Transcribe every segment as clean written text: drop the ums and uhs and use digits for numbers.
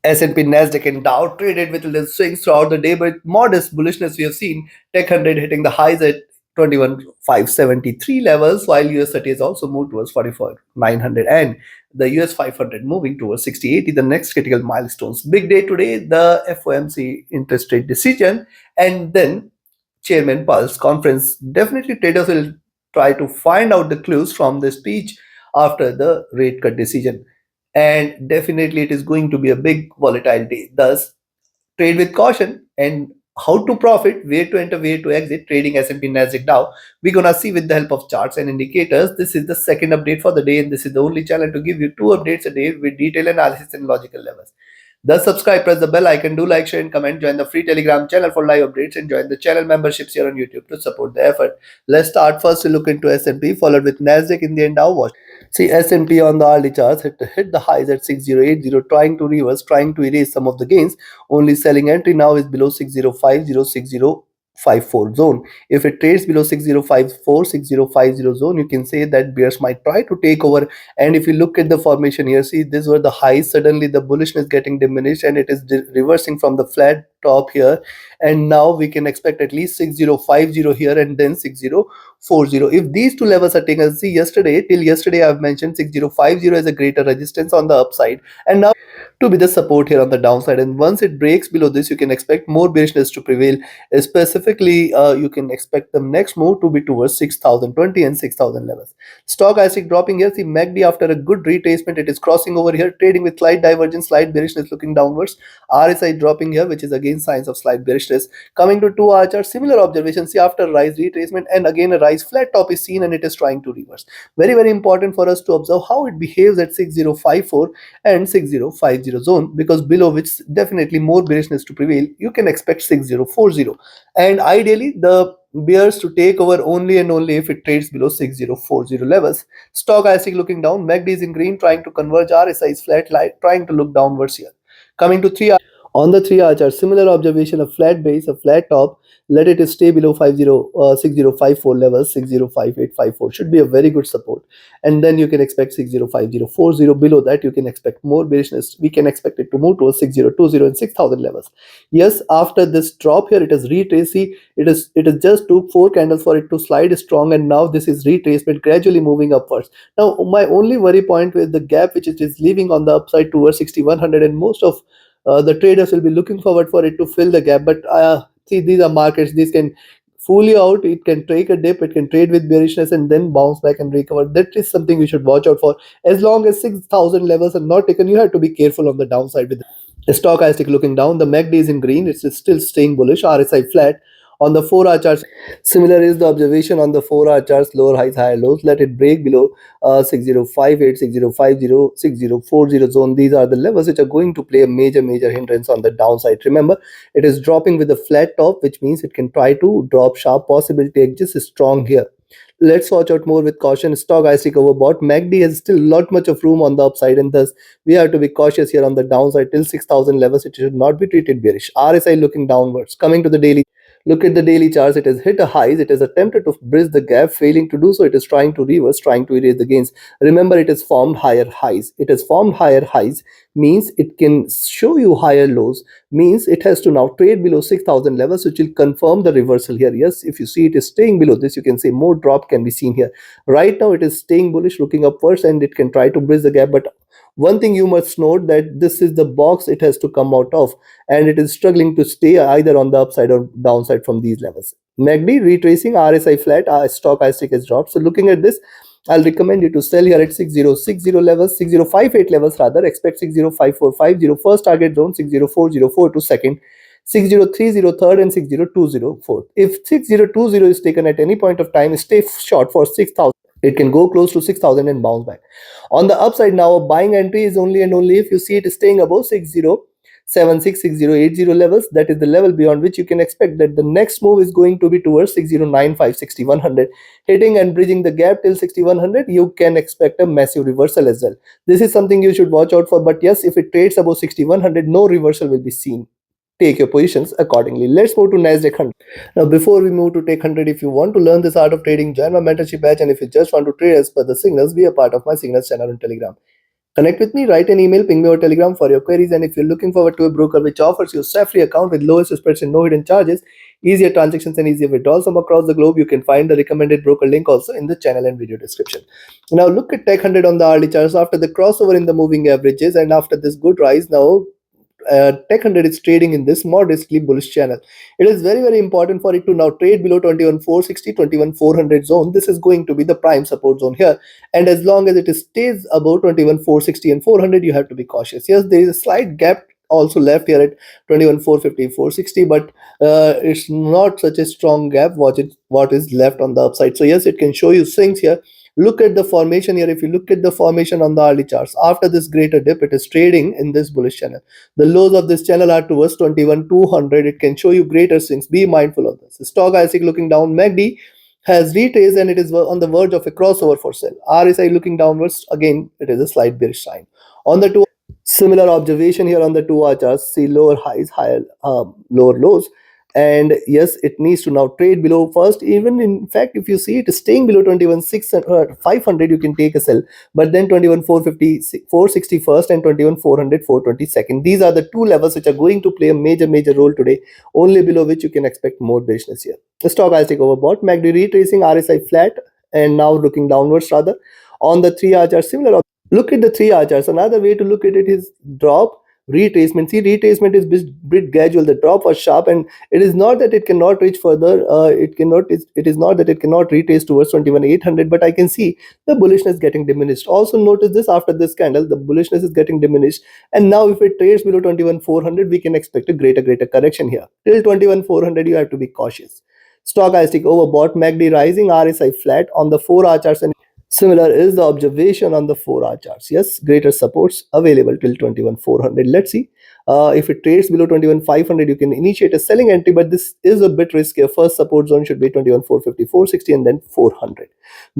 S&P, Nasdaq, and Dow traded with little swings throughout the day, but modest bullishness we have seen. Tech 100 hitting the highs at 21,573 levels, while US 30 has also moved towards 44,900, and the US 500 moving towards 6080, the next critical milestones. Big day today, the FOMC interest rate decision, and then Chairman Powell's conference. Definitely, traders will try to find out the clues from the speech after the rate cut decision, and definitely it is going to be a big volatile day. Thus, trade with caution. And how to profit, where to enter, where to exit, trading S&P, Nasdaq, Dow, we're gonna see with the help of charts and indicators. This is the second update for the day, and this is the only channel to give you 2 updates a day with detailed analysis and logical levels. Thus, subscribe, press the bell icon, do like, share, and comment. Join the free Telegram channel for live updates, and join the channel memberships here on YouTube to support the effort. Let's start first to look into S&P, followed with Nasdaq in the end. Now watch. See, S&P on the hourly charts hit the highs at 6080, trying to reverse, trying to erase some of the gains. Only selling entry now is below 6050, 6054 zone. If it trades below 6054, 6050 zone, you can say that bears might try to take over. And if you look at the formation here, see, these were the highs. Suddenly the bullishness getting diminished, and it is reversing from the flat top here, and now we can expect at least 6050 here and then 6040. If these two levels are taken, see, till yesterday I've mentioned 6050 as a greater resistance on the upside, and now to be the support here on the downside. And once it breaks below this, you can expect more bearishness to prevail. Specifically, you can expect the next move to be towards 6020 and 6000 levels. Stochastic dropping here. See, MACD after a good retracement, it is crossing over here, trading with slight divergence, slight bearishness looking downwards. RSI dropping here, which is again signs of slight bearishness. Coming to 2 hour chart, similar observation. See, after rise retracement and again a rise, flat top is seen and it is trying to reverse. Very, very important for us to observe how it behaves at 6054 and 6050 zone, because below which definitely more bearishness to prevail, you can expect 6040. And ideally, the bears to take over only and only if it trades below 6040 levels. Stochastic looking down, MACD is in green, trying to converge. RSI is flat, trying to look downwards here. Coming to 3 hour. On the 3 hour chart, similar observation, a flat base, a flat top. Let it stay below 6054 levels. 605854 should be a very good support, and then you can expect 605040. Below that, you can expect more bearishness. We can expect it to move towards 6020 and 6000 levels. Yes, after this drop here, it is retraced. It is just took 4 candles for it to slide strong, and now this is retracement gradually moving upwards. Now my only worry point with the gap which it is leaving on the upside towards 6100, and most of the traders will be looking forward for it to fill the gap. But see, these are markets, these can fool you out. It can take a dip, it can trade with bearishness and then bounce back and recover. That is something you should watch out for. As long as 6000 levels are not taken, you have to be careful on the downside with the stochastic looking down. The MACD is in green, it's still staying bullish. RSI flat. On the 4 hour charts, similar is the observation on the 4 hour charts, lower highs, higher lows. Let it break below 6058, 6050, 6040 zone. These are the levels which are going to play a major hindrance on the downside. Remember, it is dropping with a flat top, which means it can try to drop sharp. Possibility exists strong here. Let's watch out more with caution. Stochastic overbought. MACD has still lot much of room on the upside, and thus we have to be cautious here on the downside. Till 6000 levels, it should not be treated bearish. RSI looking downwards. Coming to the daily. Look at the daily charts. It has hit a highs. It has attempted to bridge the gap. Failing to do so, it is trying to reverse, trying to erase the gains. Remember, it has formed higher highs. It has formed higher highs, means it can show you higher lows, means it has to now trade below 6000 levels, which will confirm the reversal here. Yes, if you see it is staying below this, you can say more drop can be seen here. Right now, it is staying bullish, looking upwards, and it can try to bridge the gap. But one thing you must note, that this is the box it has to come out of, and it is struggling to stay either on the upside or downside from these levels. MACD retracing, RSI flat, stochastic has dropped. So looking at this, I'll recommend you to sell here at 6060 levels, 6058 levels rather. Expect 605450 first target zone, 60404 to second, 6030 third, and 6020 fourth. If 6020 is taken at any point of time, stay short for 6000. It can go close to 6000 and bounce back. On the upside now, a buying entry is only and only if you see it staying above 6076, 6080 levels. That is the level beyond which you can expect that the next move is going to be towards 6095, 6100. Hitting and bridging the gap till 6100, you can expect a massive reversal as well. This is something you should watch out for. But yes, if it trades above 6100, no reversal will be seen. Take your positions accordingly. Let's move to Nasdaq 100. Now, before we move to Tech 100, if you want to learn this art of trading, join my mentorship batch. And if you just want to trade as per the signals, be a part of my signals channel on Telegram. Connect with me, write an email, ping me or telegram for your queries. And if you're looking forward to a broker which offers you a SAFRI account with lowest spreads and no hidden charges, easier transactions and easier withdrawals from across the globe, you can find the recommended broker link also in the channel and video description. Now look at Tech 100 on the hourly charts after the crossover in the moving averages and after this good rise. Now Tech 100 is trading in this modestly bullish channel. It is very, very important for it to now trade below 21,460, 21,400 zone. This is going to be the prime support zone here. And as long as it stays above 21,460 and 400, you have to be cautious. Yes, there is a slight gap also left here at 21,450, 460, but it's not such a strong gap. Watch it, what is left on the upside. So yes, it can show you swings here. Look at the formation here. If you look at the formation on the hourly charts, after this greater dip, it is trading in this bullish channel. The lows of this channel are towards 21,200. It can show you greater swings. Be mindful of this. Stock IC looking down. MACD has retraced and it is on the verge of a crossover for sell. RSI looking downwards. Again, it is a slight bearish sign. On the two, similar observation here on the 2 hour charts. See lower highs, higher lower lows. And yes, it needs to now trade below first. Even in fact, if you see it is staying below 21,500, you can take a sell. But then 21,450, 460 first and 21,400, 420 second. These are the two levels which are going to play a major role today. Only below which you can expect more bearishness here. The stock has taken overbought. MACD retracing, RSI flat and now looking downwards rather. On the 3 hour chart, similar. Look at the 3 hour charts. Another way to look at it is drop retracement. See, retracement is bit gradual. The drop was sharp, and it is not that it cannot reach further. It is not that it cannot retrace towards 21,800. But I can see the bullishness getting diminished. Also notice this, after this candle, the bullishness is getting diminished. And now, if it trades below 21,400, we can expect a greater correction here. Till 21,400, you have to be cautious. Stock I stick overbought. MACD rising. RSI flat on the 4 hour charts. And similar is the observation on the 4 hour charts. Yes, greater supports available till 21,400. Let's see. If it trades below 21,500, you can initiate a selling entry, but this is a bit riskier. First support zone should be 21,450, 460, and then 400,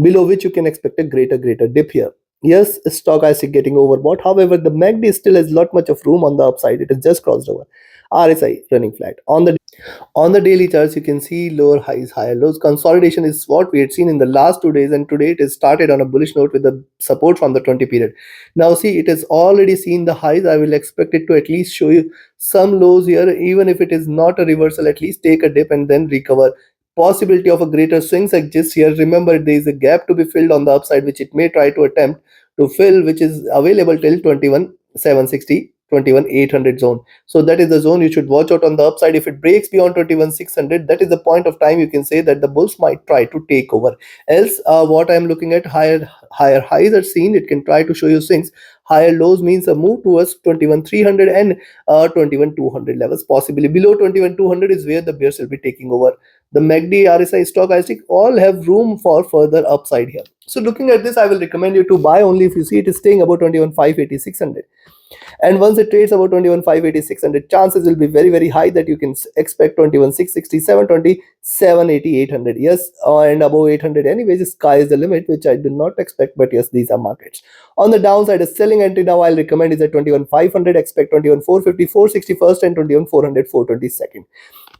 below which you can expect a greater dip here. Yes, stock I see getting overbought. However, the MACD still has lot much of room on the upside. It has just crossed over. RSI running flat. On the daily charts, you can see lower highs, higher lows. Consolidation is what we had seen in the last 2 days, and today it has started on a bullish note with the support from the 20 period. Now, see, it has already seen the highs. I will expect it to at least show you some lows here, even if it is not a reversal. At least take a dip and then recover. Possibility of a greater swings exists here. Remember, there is a gap to be filled on the upside, which it may try to attempt to fill, which is available till 21,760. 21,800 zone. So that is the zone you should watch out on the upside. If it breaks beyond 21,600, that is the point of time you can say that the bulls might try to take over. Else, what I am looking at, higher highs are seen. It can try to show you swings. Higher lows means a move towards 21,300 and 21,200 levels. Possibly below 21,200 is where the bears will be taking over. The MACD, RSI, stock, IC all have room for further upside here. So looking at this, I will recommend you to buy only if you see it is staying above 21,580, 600. And once it trades about 21,580, 600, chances will be very high that you can expect 21,660, 720, 780, 800. Yes, and above 800 anyways, sky is the limit, which I do not expect, but yes, these are markets. On the downside, a selling entry now I'll recommend is at 21,500, expect 21,450, 460 first and 21,400, 420 second.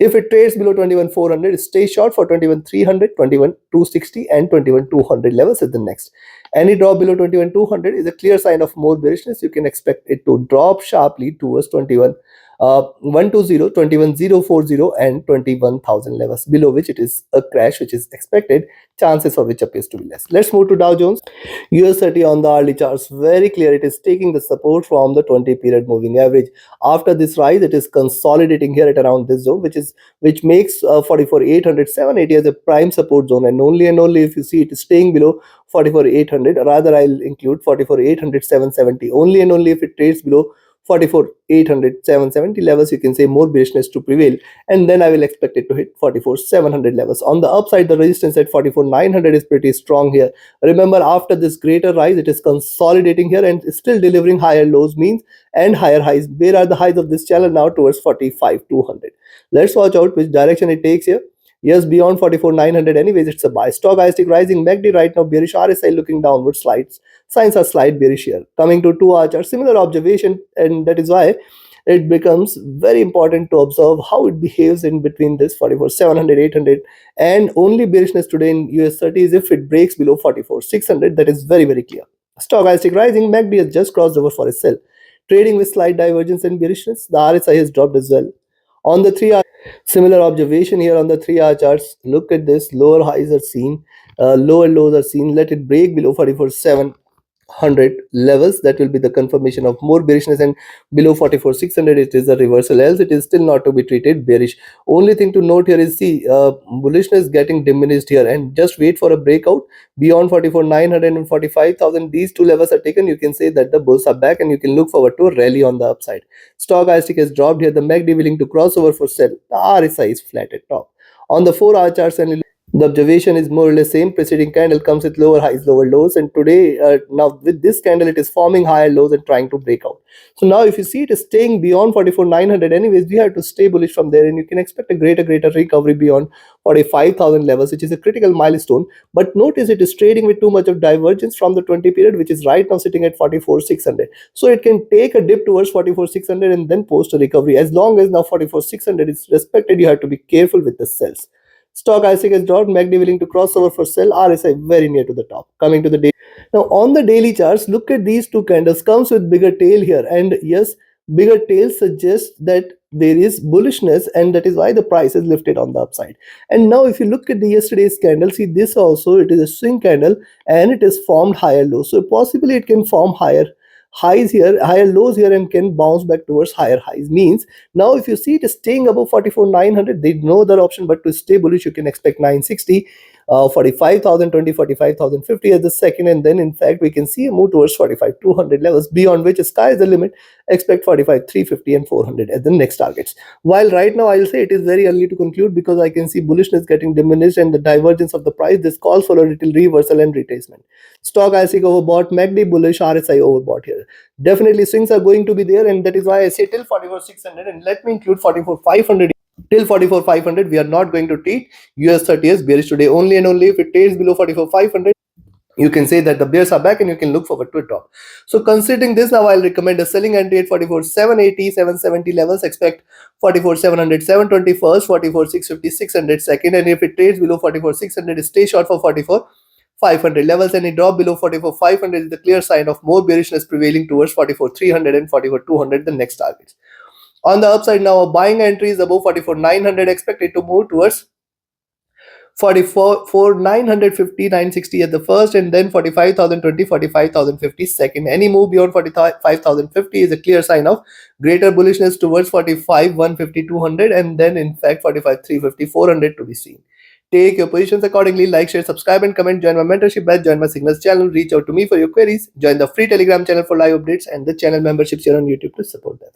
If it trades below 21,400, stay short for 21,300, 21,260 and 21,200 levels at the next. Any drop below 21,200 is a clear sign of more bearishness. You can expect it to drop sharply towards 21,120, 21,040 and 21,000 levels, below which it is a crash which is expected, chances of which appears to be less. Let's move to Dow Jones. US 30 on the hourly charts, very clear. It is taking the support from the 20 period moving average. After this rise, it is consolidating here at around this zone, which makes 44,800, 780 as a prime support zone, and only if you see it is staying below 44,800, rather I'll include 44,800, 770. Only and only if it trades below 44,800, 770 levels, you can say more bearishness to prevail, and then I will expect it to hit 44,700 levels. On the upside, the resistance at 44,900 is pretty strong here. Remember, after this greater rise, it is consolidating here and still delivering higher lows means and higher highs. Where are the highs of this channel now? Towards 45,200. Let's watch out which direction it takes here. Yes, beyond 44,900 anyways, it's a buy. Stock I stick rising, MACD right now bearish, RSI looking downward, slides. Signs are slight bearish here. Coming to 2 hour chart, similar observation, and that is why it becomes very important to observe how it behaves in between this 44,700, 800, and only bearishness today in US 30 is if it breaks below 44,600. That is very clear. Stochastic rising, MACD has just crossed over for a sell. Trading with slight divergence and bearishness, the RSI has dropped as well. On the 3 hour, similar observation here on the 3 hour charts. Look at this, lower highs are seen, lower lows are seen. Let it break below 44,700 levels. That will be the confirmation of more bearishness, and below 44,600 it is a reversal, else it is still not to be treated bearish. Only thing to note here is see bullishness getting diminished here, and just wait for a breakout beyond 44,900 and 45,000. These two levels are taken, you can say that the bulls are back and you can look forward to a rally on the upside. Stochastic has dropped here, the MACD willing to cross over for sell, the RSI is flat at top. On the 4 hour charts, and the observation is more or less same. Preceding candle comes with lower highs, lower lows, and today now with this candle it is forming higher lows and trying to break out. So now if you see it is staying beyond 44,900, anyways we have to stay bullish from there, and you can expect a greater recovery beyond 45,000 levels, which is a critical milestone. But notice it is trading with too much of divergence from the 20 period, which is right now sitting at 44,600. So it can take a dip towards 44,600 and then post a recovery. As long as now 44,600 is respected, you have to be careful with the sells. Stochastic has dropped, MACD willing to cross over for sell, RSI very near to the top. Coming to the day. Now on the daily charts, look at these two candles, comes with bigger tail here, and yes, bigger tail suggests that there is bullishness, and that is why the price is lifted on the upside. And now if you look at the yesterday's candle, see this also, it is a swing candle and it has formed higher lows. So possibly it can form higher highs here, higher lows here, and can bounce back towards higher highs. Means now if you see it is staying above 44,900, there is no other option but to stay bullish. You can expect 960, 45,020, 45,050 as the second, and then in fact we can see a move towards 45,200 levels, beyond which sky is the limit. Expect 45,350 and 400 as the next targets. While right now I'll say it is very early to conclude, because I can see bullishness getting diminished and the divergence of the price. This calls for a little reversal and retracement. Stochastic overbought, MACD bullish, RSI overbought here. Definitely swings are going to be there, and that is why I say till 44,600, and let me include 44,500. Till 44,500 we are not going to treat US 30 as bearish today. Only and only if it trades below 44,500, you can say that the bears are back and you can look forward to a drop. So considering this, now I'll recommend a selling entry at 44,780, 770 levels. Expect 44,700, 720 first, 44,650, 600 second, and if it trades below 44,600, stay short for 44,500 levels. And a drop below 44,500 is the clear sign of more bearishness prevailing towards 44,300 and 44,200, the next targets. On the upside now, a buying entry is above 44,900, expected to move towards 44,950, 960 at the first, and then 45,020, 45,050 second. Any move beyond 45,050 is a clear sign of greater bullishness towards 45,150, 200, and then in fact 45,350, 400 to be seen. Take your positions accordingly. Like, share, subscribe, and comment. Join my mentorship batch. Join my signals channel. Reach out to me for your queries. Join the free Telegram channel for live updates and the channel memberships here on YouTube to support them.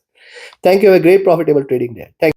Thank you. Have a great profitable trading day. Thank you.